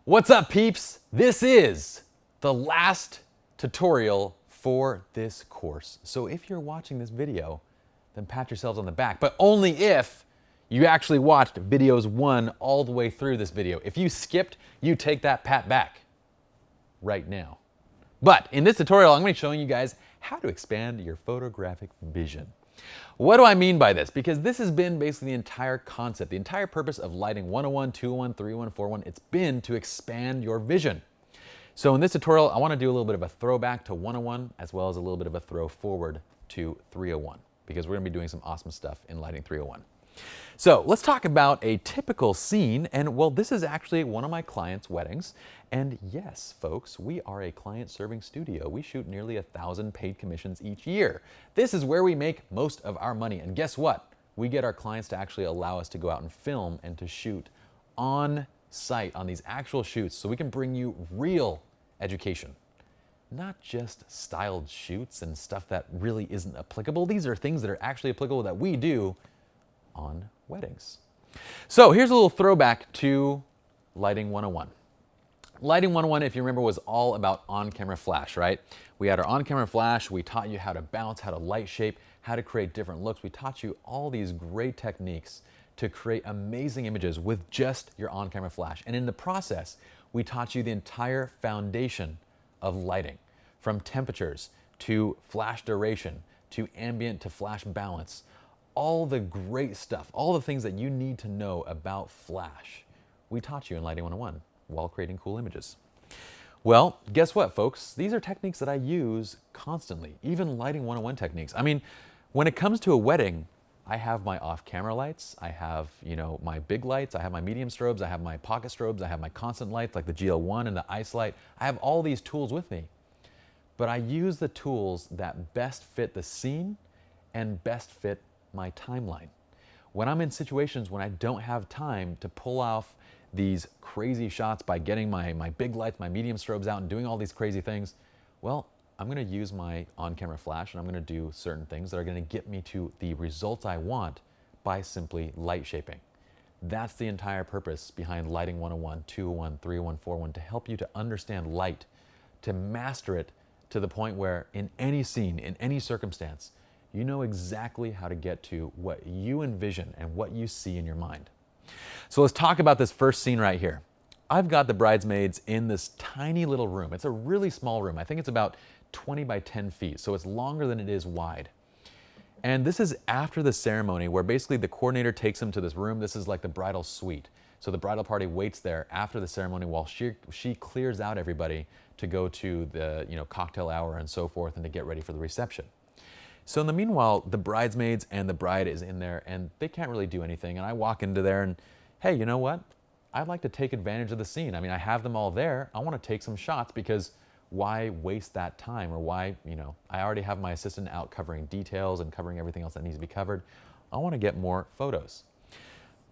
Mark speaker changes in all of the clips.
Speaker 1: What's up, peeps? This is the last tutorial for this course. So if you're watching this video, then pat yourselves on the back, but only if you actually watched videos 1 all the way through this video. If you skipped, you take that pat back right now. But in this tutorial, I'm going to be showing you guys how to expand your photographic vision. What do I mean by this? Because this has been basically the entire concept, the entire purpose of Lighting 101, 201, 301, 401. It's been to expand your vision. So in this tutorial, I want to do a little bit of a throwback to 101 as well as a little bit of a throw forward to 301 because we're going to be doing some awesome stuff in Lighting 301. So let's talk about a typical scene, and well, this is actually one of my clients' weddings. And yes, folks, we are a client-serving studio. We shoot nearly 1,000 paid commissions each year. This is where we make most of our money. And guess what? We get our clients to actually allow us to go out and film and to shoot on site on these actual shoots so we can bring you real education. Not just styled shoots and stuff that really isn't applicable. These are things that are actually applicable that we do on weddings. So here's a little throwback to Lighting 101. Lighting 101, if you remember, was all about on-camera flash, right? We had our on-camera flash, we taught you how to bounce, how to light shape, how to create different looks. We taught you all these great techniques to create amazing images with just your on-camera flash. And in the process, we taught you the entire foundation of lighting, from temperatures to flash duration, to ambient to flash balance, all the great stuff, all the things that you need to know about flash. We taught you in Lighting 101 while creating cool images. Well, guess what, folks? These are techniques that I use constantly, even Lighting 101 techniques. I mean, when it comes to a wedding, I have my off-camera lights, I have, my big lights, I have my medium strobes, I have my pocket strobes, I have my constant lights like the GL1 and the ice light. I have all these tools with me, but I use the tools that best fit the scene and best fit my timeline. When I'm in situations when I don't have time to pull off these crazy shots by getting my big lights, my medium strobes out and doing all these crazy things, well, I'm going to use my on-camera flash and I'm going to do certain things that are going to get me to the results I want by simply light shaping. That's the entire purpose behind Lighting 101, 201, 301, 401, to help you to understand light, to master it to the point where in any scene, in any circumstance, you know exactly how to get to what you envision and what you see in your mind. So let's talk about this first scene right here. I've got the bridesmaids in this tiny little room. It's a really small room. I think it's about 20 by 10 feet, so it's longer than it is wide. And this is after the ceremony where basically the coordinator takes them to this room. This is like the bridal suite. So the bridal party waits there after the ceremony while she clears out everybody to go to the cocktail hour and so forth and to get ready for the reception. So in the meanwhile, the bridesmaids and the bride is in there and they can't really do anything. And I walk into there and, hey, you know what? I'd like to take advantage of the scene. I mean, I have them all there. I want to take some shots because why waste that time? Or why, I already have my assistant out covering details and covering everything else that needs to be covered. I want to get more photos.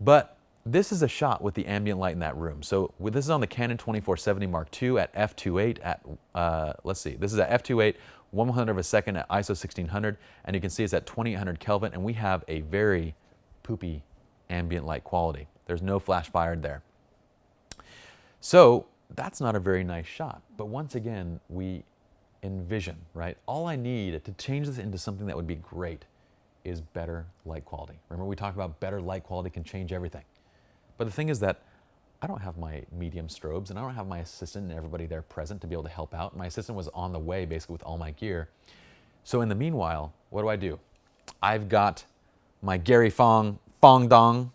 Speaker 1: But this is a shot with the ambient light in that room. So this is on the Canon 2470 Mark II at f2.8 at, let's see, this is at f2.8, 1/100 of a second at ISO 1600, and you can see it's at 2800 Kelvin, and we have a very poopy ambient light quality. There's no flash fired there. So that's not a very nice shot, but once again, we envision, right? All I need to change this into something that would be great is better light quality. Remember we talked about better light quality can change everything. But the thing is that I don't have my medium strobes and I don't have my assistant and everybody there present to be able to help out. My assistant was on the way basically with all my gear. So in the meanwhile, what do? I've got my Gary Fong Dong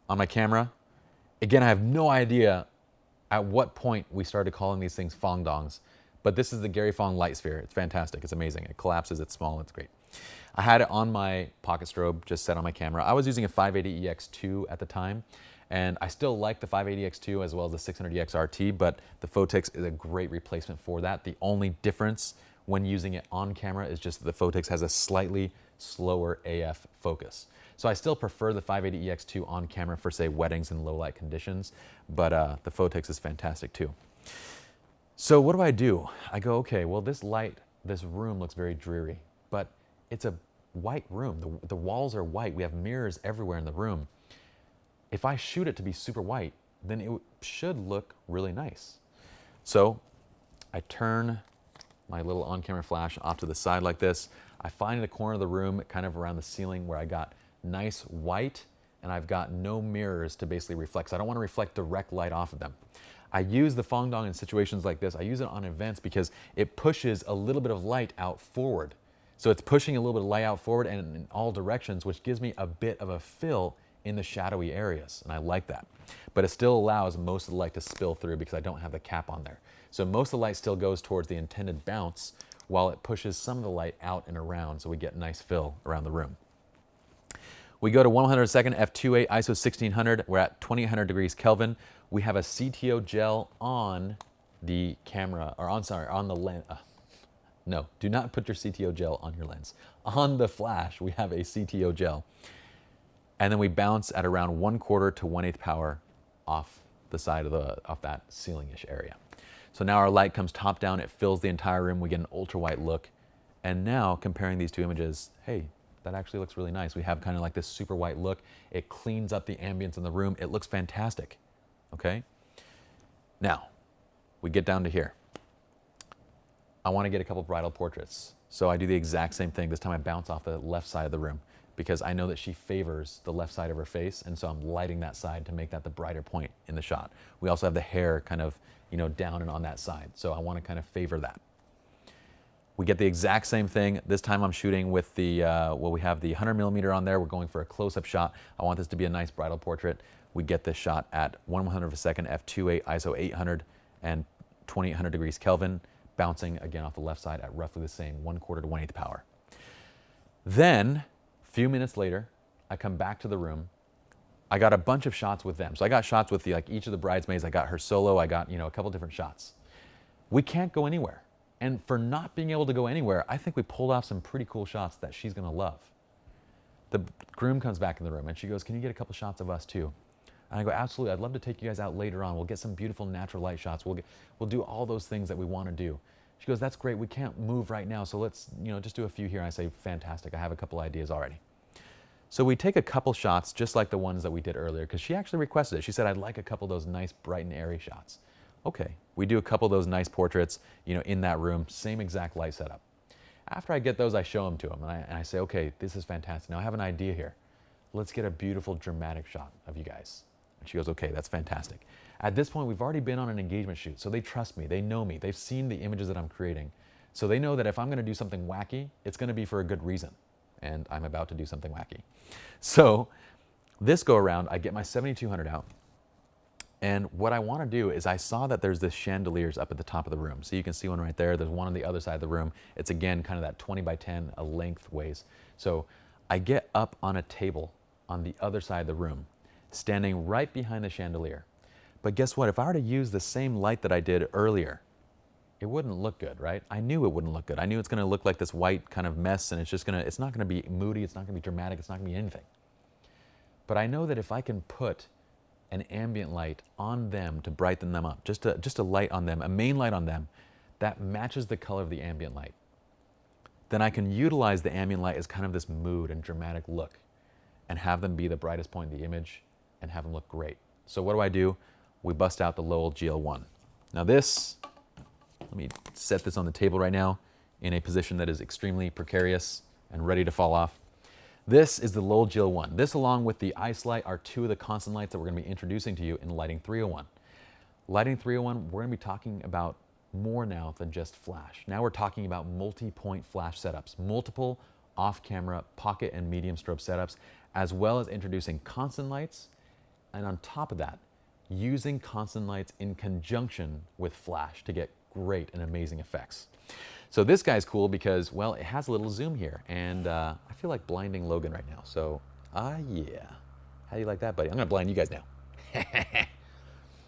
Speaker 1: on my camera. Again, I have no idea at what point we started calling these things Fong Dongs, but this is the Gary Fong light sphere. It's fantastic, it's amazing. It collapses, it's small, it's great. I had it on my pocket strobe, just set on my camera. I was using a 580EX2 at the time, and I still like the 580EX2 as well as the 600EX RT, but the Photix is a great replacement for that. The only difference when using it on camera is just that the Photix has a slightly slower AF focus. So I still prefer the 580EX2 on camera for, say, weddings and low light conditions, but the Photix is fantastic too. So what do? I go, okay, well this room looks very dreary, but it's a white room. The walls are white. We have mirrors everywhere in the room. If I shoot it to be super white, then it should look really nice. So I turn my little on-camera flash off to the side like this. I find in a corner of the room, kind of around the ceiling, where I got nice white and I've got no mirrors to basically reflect. So I don't want to reflect direct light off of them. I use the Fongdong in situations like this. I use it on events because it pushes a little bit of light out forward. So it's pushing a little bit of light out forward and in all directions, which gives me a bit of a fill in the shadowy areas, and I like that. But it still allows most of the light to spill through because I don't have the cap on there. So most of the light still goes towards the intended bounce while it pushes some of the light out and around, so we get nice fill around the room. We go to 102nd f2.8 ISO 1600. We're at 2800 degrees Kelvin. We have a CTO gel on the camera, or on the lens. No, do not put your CTO gel on your lens. On the flash, we have a CTO gel. And then we bounce at around 1/4 to 1/8 power off the side of that ceiling-ish area. So now our light comes top down, it fills the entire room, we get an ultra white look. And now comparing these two images, hey, that actually looks really nice. We have kind of like this super white look. It cleans up the ambience in the room. It looks fantastic, okay? Now, we get down to here. I want to get a couple bridal portraits. So I do the exact same thing. This time I bounce off the left side of the room because I know that she favors the left side of her face, and so I'm lighting that side to make that the brighter point in the shot. We also have the hair kind of, you know, down and on that side, so I want to kind of favor that. We get the exact same thing. This time I'm shooting with the, well, we have the 100mm on there. We're going for a close-up shot. I want this to be a nice bridal portrait. We get this shot at 1/100 of a second, f2.8, ISO 800, and 2800 degrees Kelvin, bouncing again off the left side at roughly the same 1/4 to 1/8 power. Then, a few minutes later, I come back to the room. I got a bunch of shots with them. So I got shots with like each of the bridesmaids. I got her solo. I got, you know, a couple different shots. We can't go anywhere. And for not being able to go anywhere, I think we pulled off some pretty cool shots that she's gonna love. The groom comes back in the room and she goes, "Can you get a couple shots of us too?" And I go, "Absolutely, I'd love to take you guys out later on. We'll get some beautiful natural light shots. We'll do all those things that we wanna do." She goes, "That's great, we can't move right now, so let's, you know, just do a few here." And I say, "Fantastic, I have a couple ideas already." So we take a couple shots just like the ones that we did earlier, because she actually requested it. She said, "I'd like a couple of those nice bright and airy shots." Okay, we do a couple of those nice portraits, you know, in that room, same exact light setup. After I get those, I show them to them, and I say, "Okay, this is fantastic. Now I have an idea here. Let's get a beautiful dramatic shot of you guys." And she goes, "Okay, that's fantastic." At this point, we've already been on an engagement shoot, so they trust me, they know me, they've seen the images that I'm creating. So they know that if I'm gonna do something wacky, it's gonna be for a good reason. And I'm about to do something wacky. So this go around, I get my 7200 out. And what I want to do is, I saw that there's this chandeliers up at the top of the room. So you can see one right there. There's one on the other side of the room. It's again kind of that 20x10 lengthways. So I get up on a table on the other side of the room, standing right behind the chandelier. But guess what? If I were to use the same light that I did earlier, it wouldn't look good, right? I knew it wouldn't look good. I knew it's going to look like this white kind of mess, and it's not going to be moody. It's not going to be dramatic. It's not going to be anything. But I know that if I can put an ambient light on them to brighten them up, just a light on them, a main light on them, that matches the color of the ambient light, then I can utilize the ambient light as kind of this mood and dramatic look and have them be the brightest point in the image and have them look great. So what do? We bust out the Lowell GL1. Now this, let me set this on the table right now in a position that is extremely precarious and ready to fall off. This is the Lowell GL1. This, along with the ice light, are two of the constant lights that we're going to be introducing to you in Lighting 301. Lighting 301, we're going to be talking about more now than just flash. Now we're talking about multi-point flash setups, multiple off-camera pocket and medium strobe setups, as well as introducing constant lights, and on top of that, using constant lights in conjunction with flash to get great and amazing effects. So this guy's cool because, well, it has a little zoom here, and I feel like blinding Logan right now. So, yeah. How do you like that, buddy? I'm gonna blind you guys now.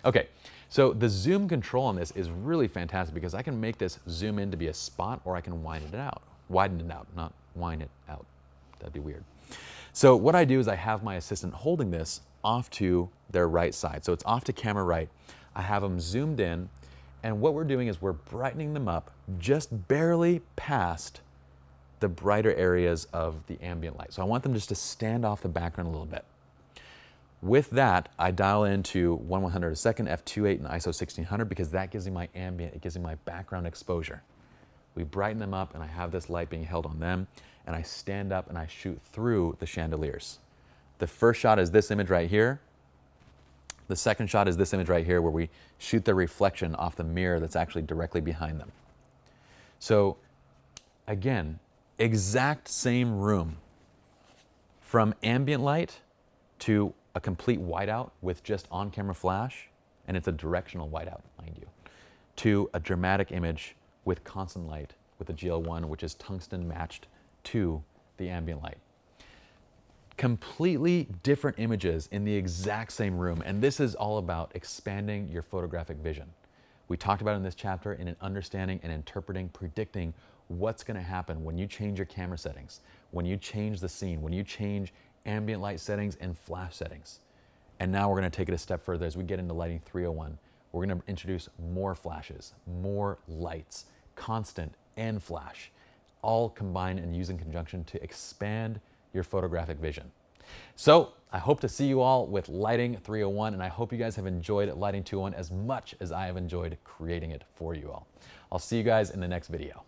Speaker 1: Okay, so the zoom control on this is really fantastic because I can make this zoom in to be a spot, or I can widen it out, not wine it out. That'd be weird. So what I do is I have my assistant holding this off to their right side. So it's off to camera right. I have them zoomed in, and what we're doing is we're brightening them up just barely past the brighter areas of the ambient light. So I want them just to stand off the background a little bit. With that, I dial into 1/100 a second, f2.8 and ISO 1600 because that gives me my ambient, it gives me my background exposure. We brighten them up and I have this light being held on them and I stand up and I shoot through the chandeliers. The first shot is this image right here. The second shot is this image right here where we shoot the reflection off the mirror that's actually directly behind them. So again, exact same room from ambient light to a complete whiteout with just on-camera flash, and it's a directional whiteout, mind you, to a dramatic image with constant light with the GL1, which is tungsten matched to the ambient light. Completely different images in the exact same room, and this is all about expanding your photographic vision. We talked about it in this chapter in understanding and interpreting, predicting what's going to happen when you change your camera settings, when you change the scene, when you change ambient light settings and flash settings. And now we're going to take it a step further as we get into lighting 301. We're going to introduce more flashes, more lights, constant and flash, all combined and used in conjunction to expand your photographic vision. So I hope to see you all with Lighting 301, and I hope you guys have enjoyed Lighting 201 as much as I have enjoyed creating it for you all. I'll see you guys in the next video.